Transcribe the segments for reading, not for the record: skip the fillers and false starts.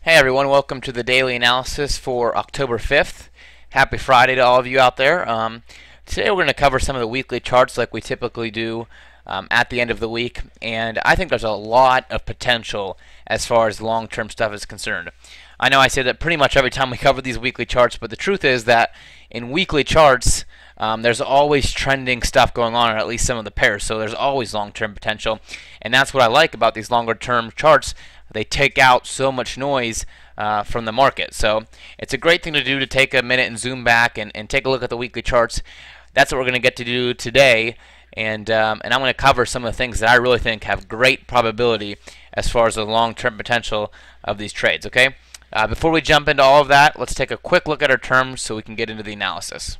Hey everyone, welcome to the daily analysis for October 5th. Happy Friday to all of you out there. Today we're going to cover some of the weekly charts like we typically do at the end of the week, and I think there's a lot of potential as far as long-term stuff is concerned. I know I say that pretty much every time we cover these weekly charts, but the truth is that in weekly charts there's always trending stuff going on, or at least some of the pairs, so there's always long-term potential, and that's what I like about these longer-term charts. They take out so much noise from the market. So it's a great thing to do, to take a minute and zoom back and take a look at the weekly charts. That's what we're going to get to do today, and I'm going to cover some of the things that I really think have great probability as far as the long-term potential of these trades. Okay. Before we jump into all of that, let's take a quick look at our terms so we can get into the analysis.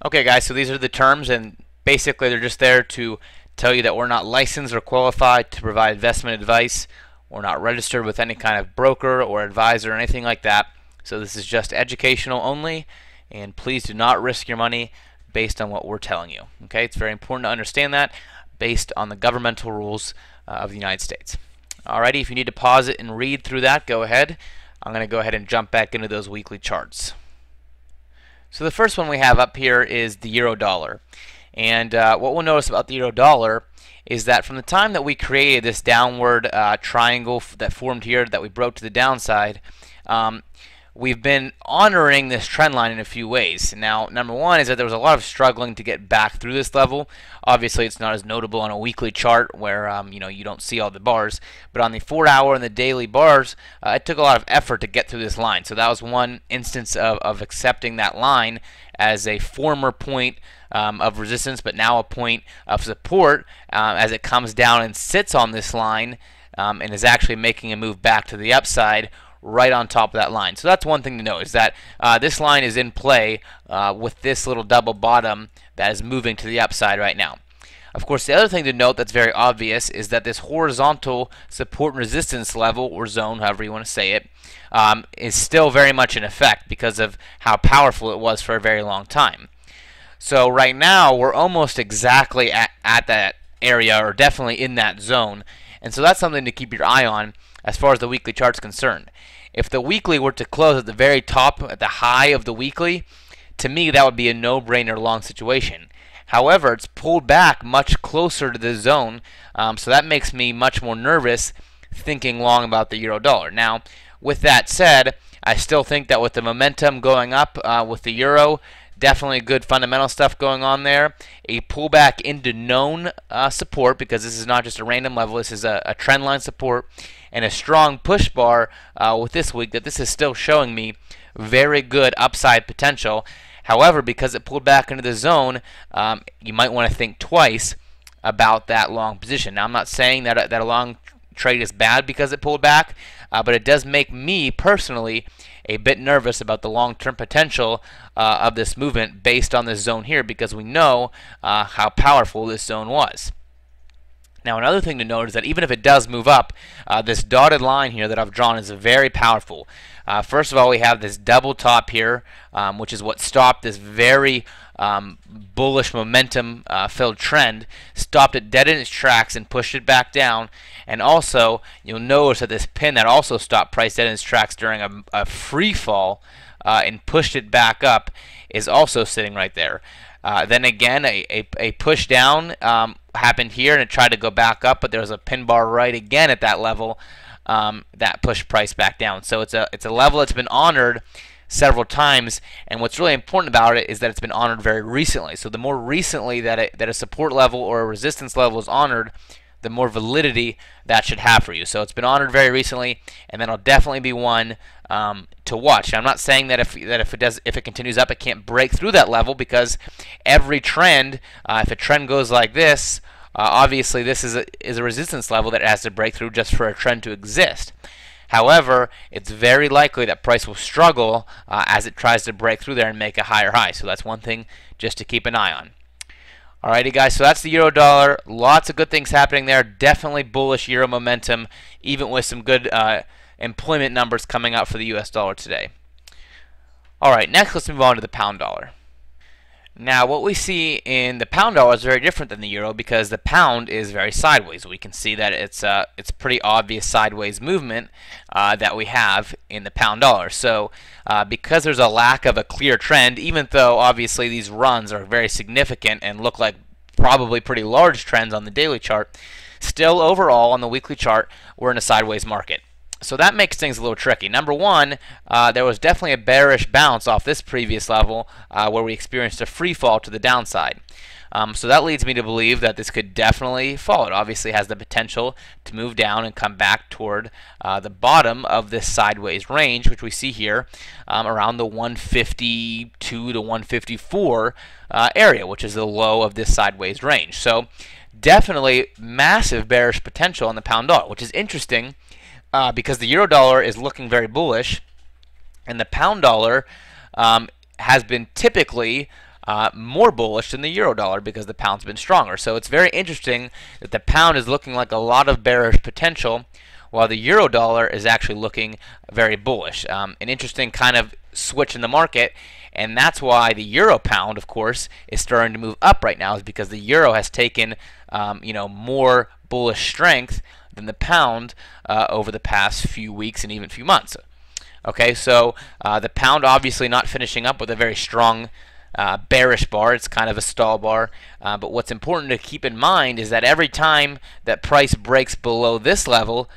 Okay, guys. So these are the terms, and basically they're just there to tell you that we're not licensed or qualified to provide investment advice. We're not registered with any kind of broker or advisor or anything like that. So this is just educational only, and please do not risk your money based on what we're telling you. Okay, it's very important to understand that based on the governmental rules of the United States. Alrighty, if you need to pause it and read through that, go ahead. I'm going to go ahead and jump back into those weekly charts. So the first one we have up here is the euro dollar. And what we'll notice about the euro dollar is that from the time that we created this downward triangle that formed here, that we broke to the downside, we've been honoring this trend line in a few ways. Now, number one is that there was a lot of struggling to get back through this level. Obviously, it's not as notable on a weekly chart where you don't see all the bars, but on the 4-hour and the daily bars, it took a lot of effort to get through this line. So that was one instance of accepting that line as a former point of resistance, but now a point of support as it comes down and sits on this line and is actually making a move back to the upside right on top of that line. So that's one thing to know, is that this line is in play with this little double bottom that is moving to the upside right now. Of course, the other thing to note that's very obvious is that this horizontal support and resistance level, or zone, however you want to say it, is still very much in effect because of how powerful it was for a very long time. So right now we're almost exactly at that area, or definitely in that zone, and so that's something to keep your eye on as far as the weekly chart's concerned. If the weekly were to close at the very top, at the high of the weekly, to me that would be a no-brainer long situation. However, it's pulled back much closer to the zone, so that makes me much more nervous thinking long about the euro dollar. Now, with that said, I still think that with the momentum going up with the euro, definitely good fundamental stuff going on there. A pullback into known support, because this is not just a random level, this is a trend line support, and a strong push bar with this week, that this is still showing me very good upside potential. However, because it pulled back into the zone, you might want to think twice about that long position. Now, I'm not saying that a long trade is bad because it pulled back, but it does make me personally a bit nervous about the long-term potential of this movement based on this zone here, because we know how powerful this zone was. Now, another thing to note is that even if it does move up, this dotted line here that I've drawn is very powerful. First of all, we have this double top here, which is what stopped this very bullish momentum filled trend, stopped it dead in its tracks and pushed it back down. And also, you'll notice that this pin that also stopped price dead in its tracks during a free fall and pushed it back up is also sitting right there. Then again, a push down happened here, and it tried to go back up, but there was a pin bar right again at that level that pushed price back down. So it's a level that's been honored several times, and what's really important about it is that it's been honored very recently. So the more recently that a support level or a resistance level is honored, the more validity that should have for you. So it's been honored very recently, and that'll definitely be one to watch. Now, I'm not saying that if it continues up, it can't break through that level, because every trend, if a trend goes like this, obviously this is a resistance level that it has to break through just for a trend to exist. However, it's very likely that price will struggle as it tries to break through there and make a higher high. So that's one thing just to keep an eye on. Alrighty, guys, so that's the euro dollar. Lots of good things happening there. Definitely bullish euro momentum, even with some good employment numbers coming out for the US dollar today. Alright, next let's move on to the pound dollar. Now, what we see in the pound dollar is very different than the euro because the pound is very sideways. We can see that it's pretty obvious sideways movement that we have in the pound dollar. So, because there's a lack of a clear trend, even though obviously these runs are very significant and look like probably pretty large trends on the daily chart, still overall on the weekly chart, we're in a sideways market. So that makes things a little tricky. Number one, there was definitely a bearish bounce off this previous level where we experienced a free fall to the downside. So that leads me to believe that this could definitely fall. It obviously has the potential to move down and come back toward the bottom of this sideways range, which we see here around the 152 to 154 area, which is the low of this sideways range. So definitely massive bearish potential on the pound dollar, which is interesting. Because the euro dollar is looking very bullish, and the pound dollar has been typically more bullish than the euro dollar because the pound's been stronger. So it's very interesting that the pound is looking like a lot of bearish potential, while the euro dollar is actually looking very bullish. An interesting kind of switch in the market, and that's why the euro pound, of course, is starting to move up right now, is because the euro has taken more bullish strength than the pound over the past few weeks and even few months. Okay, so the pound obviously not finishing up with a very strong bearish bar. It's kind of a stall bar. But what's important to keep in mind is that every time that price breaks below this level,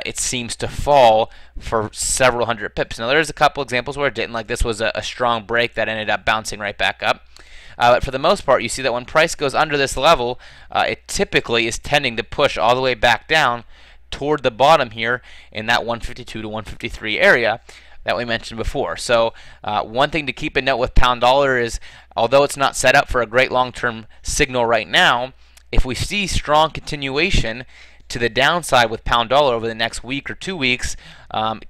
it seems to fall for several hundred pips. Now, there's a couple examples where it didn't, like this was a strong break that ended up bouncing right back up. But for the most part, you see that when price goes under this level, it typically is tending to push all the way back down toward the bottom here in that 152 to 153 area that we mentioned before. So one thing to keep in note with pound dollar is, although it's not set up for a great long-term signal right now, if we see strong continuation to the downside with pound dollar over the next week or 2 weeks,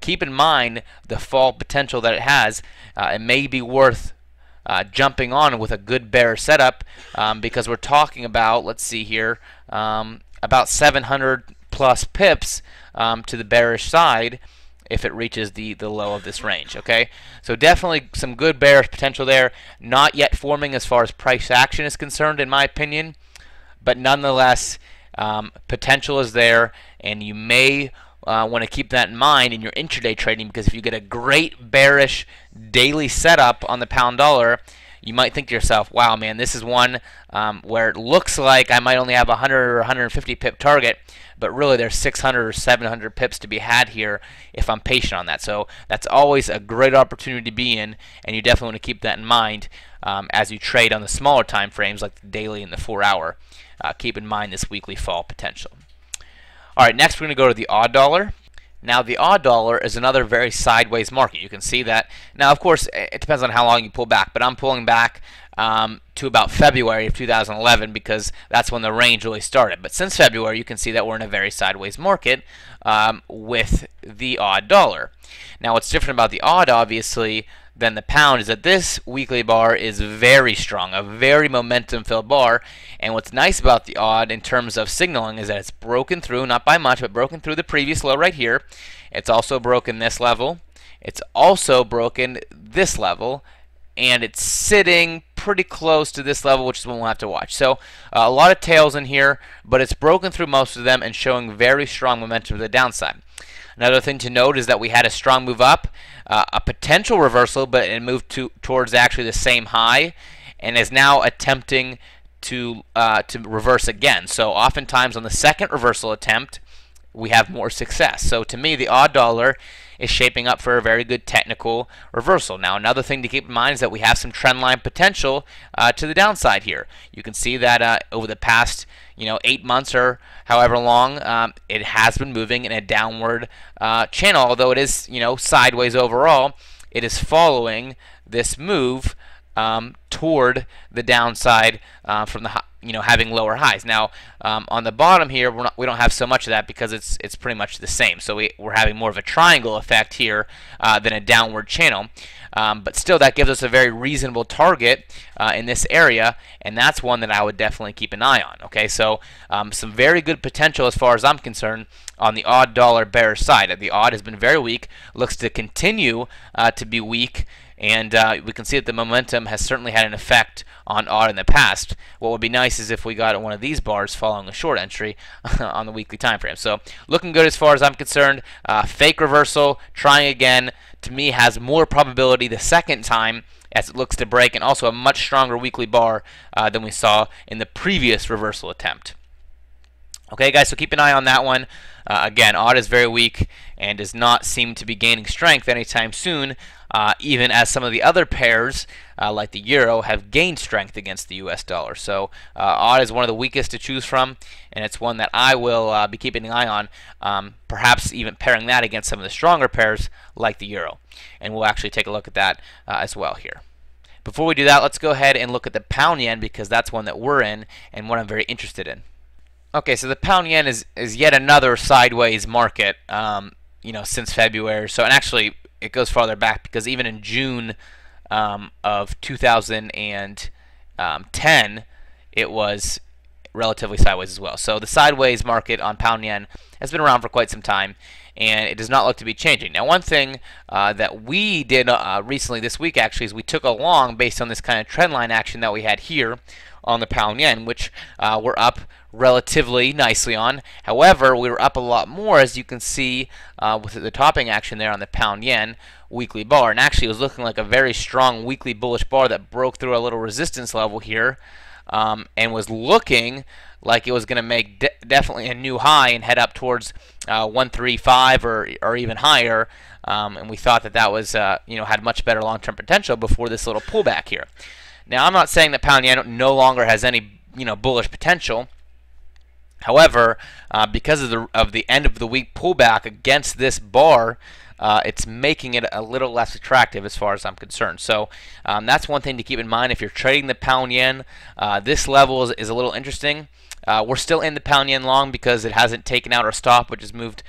keep in mind the fall potential that it has. It may be worth jumping on with a good bear setup because we're talking about, let's see here, about 700 plus pips to the bearish side if it reaches the low of this range. Okay, so definitely some good bearish potential there. Not yet forming as far as price action is concerned, in my opinion, but nonetheless, potential is there, and you may want to keep that in mind in your intraday trading, because if you get a great bearish daily setup on the pound dollar, you might think to yourself, wow, man, this is one where it looks like I might only have a 100 or 150 pip target, but really there's 600 or 700 pips to be had here if I'm patient on that. So that's always a great opportunity to be in, and you definitely want to keep that in mind as you trade on the smaller time frames like the daily and the 4 hour. Keep in mind this weekly fall potential. All right, next we're going to go to the AUD dollar. Now, the AUD dollar is another very sideways market. You can see that. Now, of course, it depends on how long you pull back, but I'm pulling back to about February of 2011 because that's when the range really started. But since February, you can see that we're in a very sideways market with the AUD dollar. Now, what's different about the AUD, obviously, than the pound is that this weekly bar is very strong, a very momentum-filled bar. And what's nice about the AUD in terms of signaling is that it's broken through, not by much, but broken through the previous low right here. It's also broken this level. It's also broken this level. And it's sitting pretty close to this level, which is one we'll have to watch. So a lot of tails in here, but it's broken through most of them and showing very strong momentum to the downside. Another thing to note is that we had a strong move up, a potential reversal, but it moved towards actually the same high, and is now attempting to reverse again. So oftentimes on the second reversal attempt, we have more success. So to me, the AUD dollar is shaping up for a very good technical reversal. Now, another thing to keep in mind is that we have some trend line potential to the downside here. You can see that over the past 8 months or however long, it has been moving in a downward channel. Although it is sideways overall, it is following this move toward the downside from the having lower highs. Now on the bottom here, we don't have so much of that because it's pretty much the same. So we're having more of a triangle effect here than a downward channel. But still, that gives us a very reasonable target in this area, and that's one that I would definitely keep an eye on. Okay, so some very good potential as far as I'm concerned on the AUD dollar bearish side. The AUD has been very weak, looks to continue to be weak And we can see that the momentum has certainly had an effect on AUD in the past. What would be nice is if we got one of these bars following a short entry on the weekly time frame. So looking good as far as I'm concerned. Fake reversal, trying again, to me has more probability the second time as it looks to break, and also a much stronger weekly bar than we saw in the previous reversal attempt. Okay, guys, so keep an eye on that one. Again, AUD is very weak and does not seem to be gaining strength anytime soon, even as some of the other pairs, like the euro, have gained strength against the US dollar. So AUD is one of the weakest to choose from, and it's one that I will be keeping an eye on, perhaps even pairing that against some of the stronger pairs like the euro. And we'll actually take a look at that as well here. Before we do that, let's go ahead and look at the pound yen, because that's one that we're in and one I'm very interested in. Okay, so the pound yen is yet another sideways market, since February. So, and actually, it goes farther back, because even in June of 2010, it was relatively sideways as well. So the sideways market on pound yen has been around for quite some time, and it does not look to be changing. Now, one thing that we did recently this week, actually, is we took a long based on this kind of trend line action that we had here on the pound yen, which we're up relatively nicely on. However, we were up a lot more, as you can see with the topping action there on the pound yen weekly bar, and actually it was looking like a very strong weekly bullish bar that broke through a little resistance level here, and was looking like it was going to make definitely a new high and head up towards 135 or even higher, and we thought that was had much better long-term potential before this little pullback here. Now, I'm not saying that pound yen no longer has any bullish potential. However, because of the end of the week pullback against this bar, it's making it a little less attractive as far as I'm concerned. So that's one thing to keep in mind if you're trading the pound yen. This level is a little interesting. We're still in the pound yen long because it hasn't taken out our stop, which has moved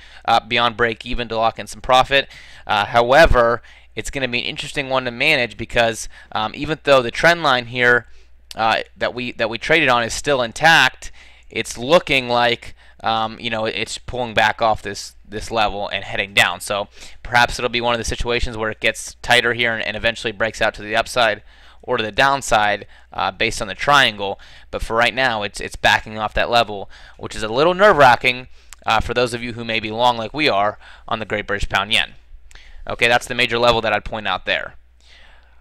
beyond break even to lock in some profit. However, it's going to be an interesting one to manage, because even though the trend line here that we traded on is still intact, it's looking like it's pulling back off this level and heading down. So perhaps it'll be one of the situations where it gets tighter here and eventually breaks out to the upside or to the downside based on the triangle. But for right now, it's backing off that level, which is a little nerve-wracking for those of you who may be long like we are on the Great British Pound Yen. Okay, that's the major level that I'd point out there.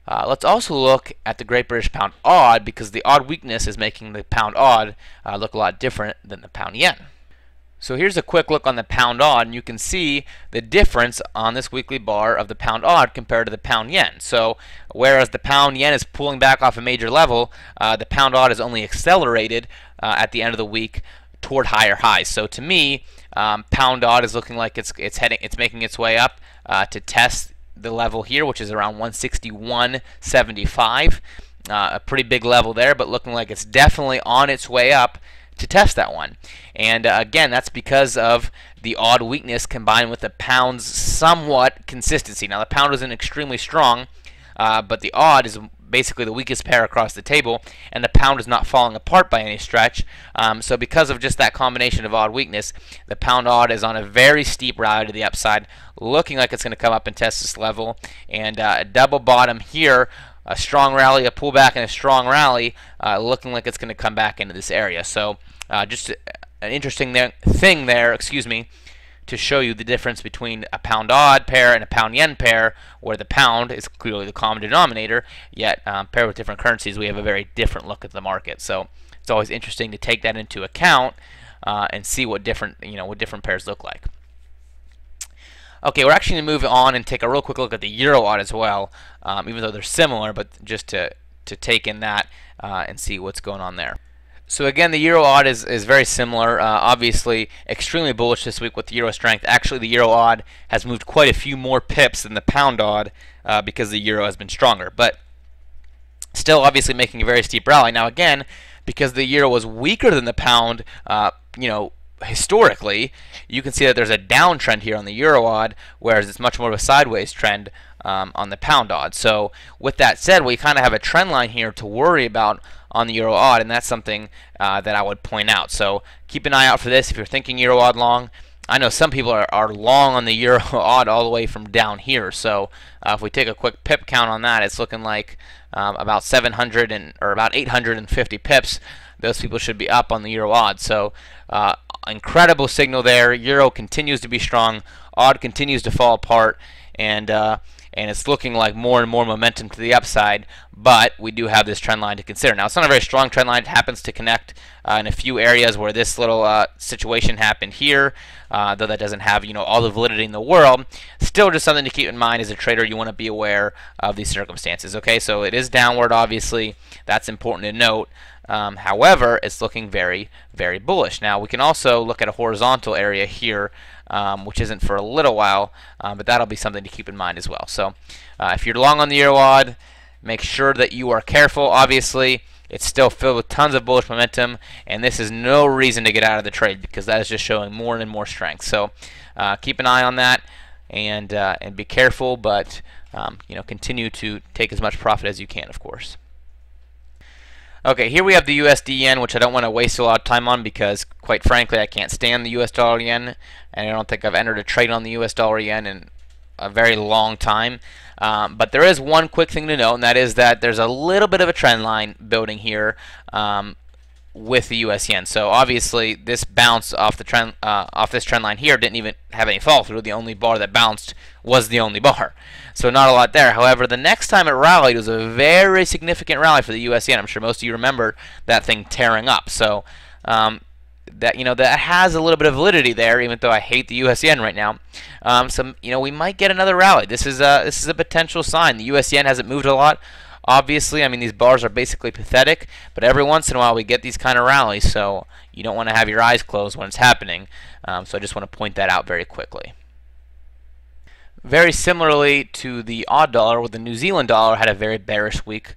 Let's also look at the Great British Pound AUD, because the AUD weakness is making the pound AUD look a lot different than the pound yen. So here's a quick look on the pound AUD, and you can see the difference on this weekly bar of the pound AUD compared to the pound yen. So whereas the pound yen is pulling back off a major level, the pound AUD is only accelerated at the end of the week toward higher highs. So to me, pound AUD is looking like it's making its way up to test the level here, which is around 161.75. A pretty big level there, but looking like it's definitely on its way up to test that one. And again, that's because of the AUD weakness combined with the pound's somewhat consistency. Now, the pound isn't extremely strong, but the AUD is basically the weakest pair across the table, and the pound is not falling apart by any stretch. So because of just that combination of AUD weakness, the pound AUD is on a very steep rally to the upside, looking like it's going to come up and test this level. And a double bottom here, a strong rally, a pullback, and a strong rally, looking like it's going to come back into this area. So just an interesting thing there, to show you the difference between a pound AUD pair and a pound yen pair, where the pound is clearly the common denominator, yet paired with different currencies, we have a very different look at the market. So it's always interesting to take that into account and see what different pairs look like. Okay, we're actually going to move on and take a real quick look at the EUROAUD as well, even though they're similar, but just to take in that and see what's going on there. So again, the EUROAUD is very similar. Obviously, extremely bullish this week with the euro strength. Actually, the EUROAUD has moved quite a few more pips than the pound AUD because the euro has been stronger. But still, obviously, making a very steep rally. Now, again, because the euro was weaker than the pound, historically, you can see that there's a downtrend here on the EUROAUD, whereas it's much more of a sideways trend on the pound AUD. So with that said, we kind of have a trend line here to worry about on the EUROAUD, and that's something that I would point out. So keep an eye out for this if you're thinking EUROAUD long. I know some people are long on the EUROAUD all the way from down here. So if we take a quick pip count on that, it's looking like about 700 or about 850 pips. Those people should be up on the EUROAUD. So incredible signal there. Euro continues to be strong. AUD continues to fall apart, and it's looking like more and more momentum to the upside, but we do have this trend line to consider. Now, it's not a very strong trend line. It happens to connect in a few areas where this little situation happened here, though that doesn't have all the validity in the world. Still just something to keep in mind as a trader. You want to be aware of these circumstances. Okay, so it is downward, obviously. That's important to note. However, it's looking very, very bullish. Now, we can also look at a horizontal area here, which isn't for a little while, but that'll be something to keep in mind as well. So if you're long on the EUROAUD, make sure that you are careful. Obviously, it's still filled with tons of bullish momentum, and this is no reason to get out of the trade because that is just showing more and more strength. So keep an eye on that and be careful, but continue to take as much profit as you can, of course. Okay, here we have the USD yen, which I don't want to waste a lot of time on because, quite frankly, I can't stand the US dollar yen, and I don't think I've entered a trade on the US dollar yen in a very long time. But there is one quick thing to note, and that is that there's a little bit of a trend line building here with the US yen. So obviously, this bounce off the trend off this trend line here didn't even have any fall through. The only bar that bounced was the only bar. So not a lot there. However, the next time it rallied was a very significant rally for the US yen. I'm sure most of you remember that thing tearing up. So that has a little bit of validity there, even though I hate the US yen right now. We might get another rally. This is a potential sign. The US yen hasn't moved a lot. Obviously, I mean, these bars are basically pathetic, but every once in a while we get these kind of rallies, so you don't want to have your eyes closed when it's happening. So I just want to point that out very quickly. Very similarly to the AUD dollar, where the New Zealand dollar had a very bearish week,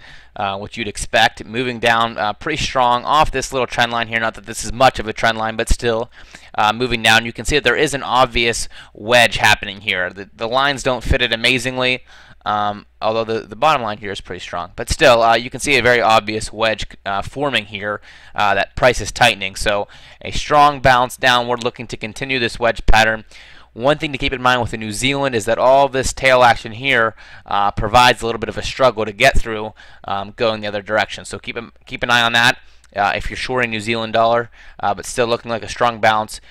which you'd expect, moving down pretty strong off this little trend line here. Not that this is much of a trend line, but still moving down. You can see that there is an obvious wedge happening here. The lines don't fit it amazingly, although the bottom line here is pretty strong. But still, you can see a very obvious wedge forming here. That price is tightening. So a strong bounce downward, looking to continue this wedge pattern. One thing to keep in mind with the New Zealand is that all this tail action here provides a little bit of a struggle to get through going the other direction. So keep an eye on that if you're shorting New Zealand dollar, but still looking like a strong bounce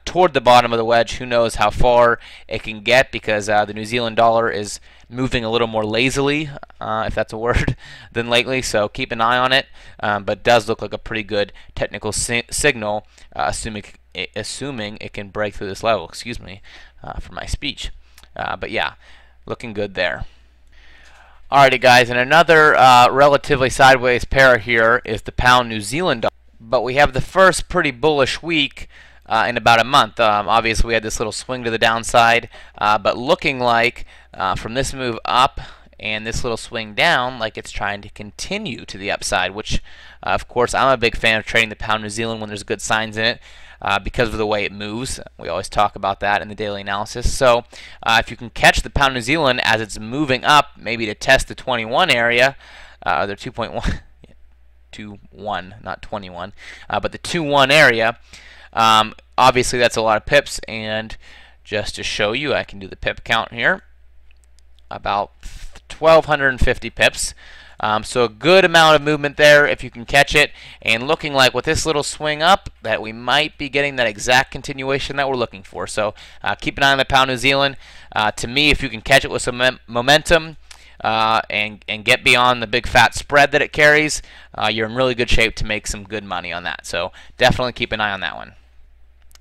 toward the bottom of the wedge. Who knows how far it can get, because the New Zealand dollar is moving a little more lazily, if that's a word, than lately. So keep an eye on it, but does look like a pretty good technical signal, assuming it can break through this level. Excuse me for my speech. But yeah, looking good there. Alrighty guys, and another relatively sideways pair here is the pound New Zealand dollar. But we have the first pretty bullish week in about a month. Obviously we had this little swing to the downside, but looking like from this move up and this little swing down, like it's trying to continue to the upside, which of course I'm a big fan of trading the pound New Zealand when there's good signs in it. Because of the way it moves. We always talk about that in the daily analysis. So if you can catch the pound New Zealand as it's moving up, maybe to test the 21 area, the 2.1, 2.1, not 21, but the 2.1 area, obviously that's a lot of pips. And just to show you, I can do the pip count here, about 1,250 pips. So a good amount of movement there if you can catch it, and looking like with this little swing up that we might be getting that exact continuation that we're looking for. So keep an eye on the pound New Zealand. To me, if you can catch it with some momentum and get beyond the big fat spread that it carries, you're in really good shape to make some good money on that. So definitely keep an eye on that one.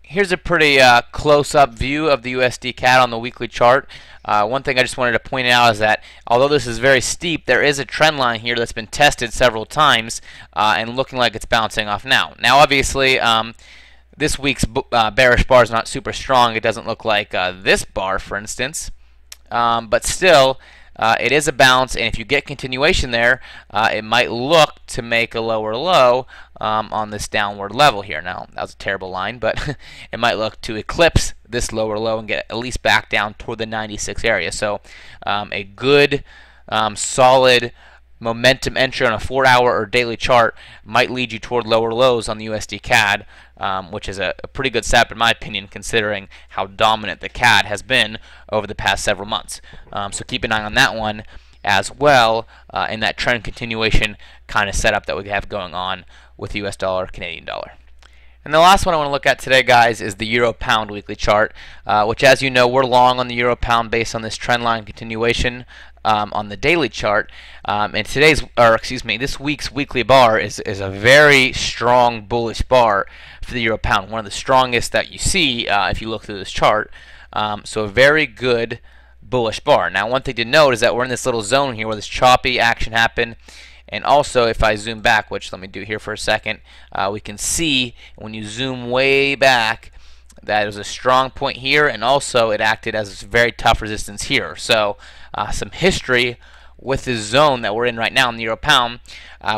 Here's a pretty close-up view of the USDCAD on the weekly chart. One thing I just wanted to point out is that although this is very steep, there is a trend line here that's been tested several times and looking like it's bouncing off now. Now, obviously, this week's bearish bar is not super strong. It doesn't look like this bar, for instance, but still, it is a bounce, and if you get continuation there, it might look to make a lower low on this downward level here. Now, that was a terrible line, but it might look to eclipse this lower low and get at least back down toward the 96 area. So a good, solid momentum entry on a 4-hour or daily chart might lead you toward lower lows on the USDCAD, which is a pretty good setup in my opinion, considering how dominant the CAD has been over the past several months. So keep an eye on that one as well, in that trend continuation kind of setup that we have going on with US dollar, Canadian dollar. And the last one I want to look at today, guys, is the Euro-Pound weekly chart, which, as you know, we're long on the Euro-Pound based on this trend line continuation on the daily chart. And this week's weekly bar is a very strong bullish bar for the Euro-Pound, one of the strongest that you see if you look through this chart. So a very good bullish bar. Now, one thing to note is that we're in this little zone here where this choppy action happened. And also, if I zoom back, which let me do here for a second, we can see when you zoom way back that it was a strong point here, and also it acted as a very tough resistance here. So some history with this zone that we're in right now in the Euro-Pound,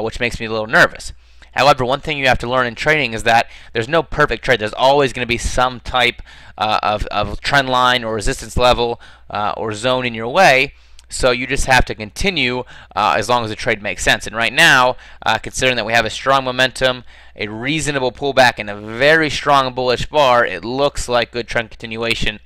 which makes me a little nervous. However, one thing you have to learn in trading is that there's no perfect trade. There's always going to be some type of trend line or resistance level or zone in your way. So you just have to continue as long as the trade makes sense. And right now, considering that we have a strong momentum, a reasonable pullback, and a very strong bullish bar, it looks like good trend continuation.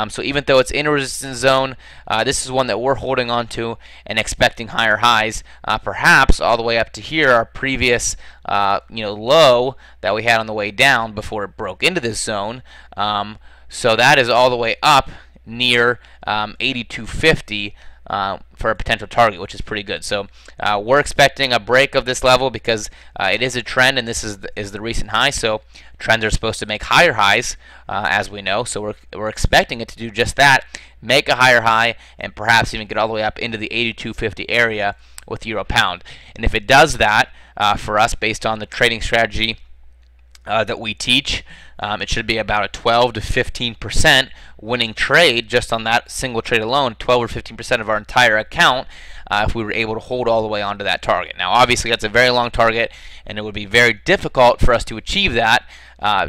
So even though it's in a resistance zone, this is one that we're holding on to and expecting higher highs, perhaps all the way up to here, our previous low that we had on the way down before it broke into this zone. So that is all the way up near 8250. For a potential target, which is pretty good. So we're expecting a break of this level because it is a trend, and this is the recent high. So trends are supposed to make higher highs, as we know. So we're expecting it to do just that, make a higher high, and perhaps even get all the way up into the 8250 area with Euro-Pound. And if it does that for us, based on the trading strategy that we teach, it should be about a 12 to 15% winning trade just on that single trade alone, 12 or 15% of our entire account, if we were able to hold all the way onto that target. Now, obviously, that's a very long target, and it would be very difficult for us to achieve that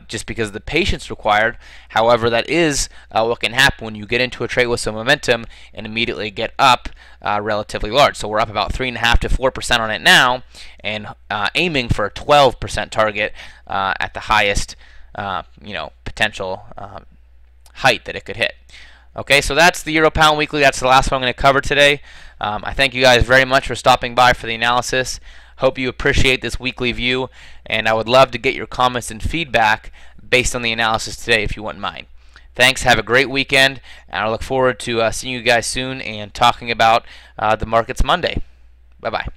just because of the patience required. However, that is what can happen when you get into a trade with some momentum and immediately get up relatively large. So we're up about 3.5 to 4% on it now, and aiming for a 12% target at the highest potential height that it could hit. Okay, so that's the Euro-Pound Weekly. That's the last one I'm going to cover today. I thank you guys very much for stopping by for the analysis. Hope you appreciate this weekly view, and I would love to get your comments and feedback based on the analysis today if you wouldn't mind. Thanks, have a great weekend, and I look forward to seeing you guys soon and talking about the markets Monday. Bye-bye.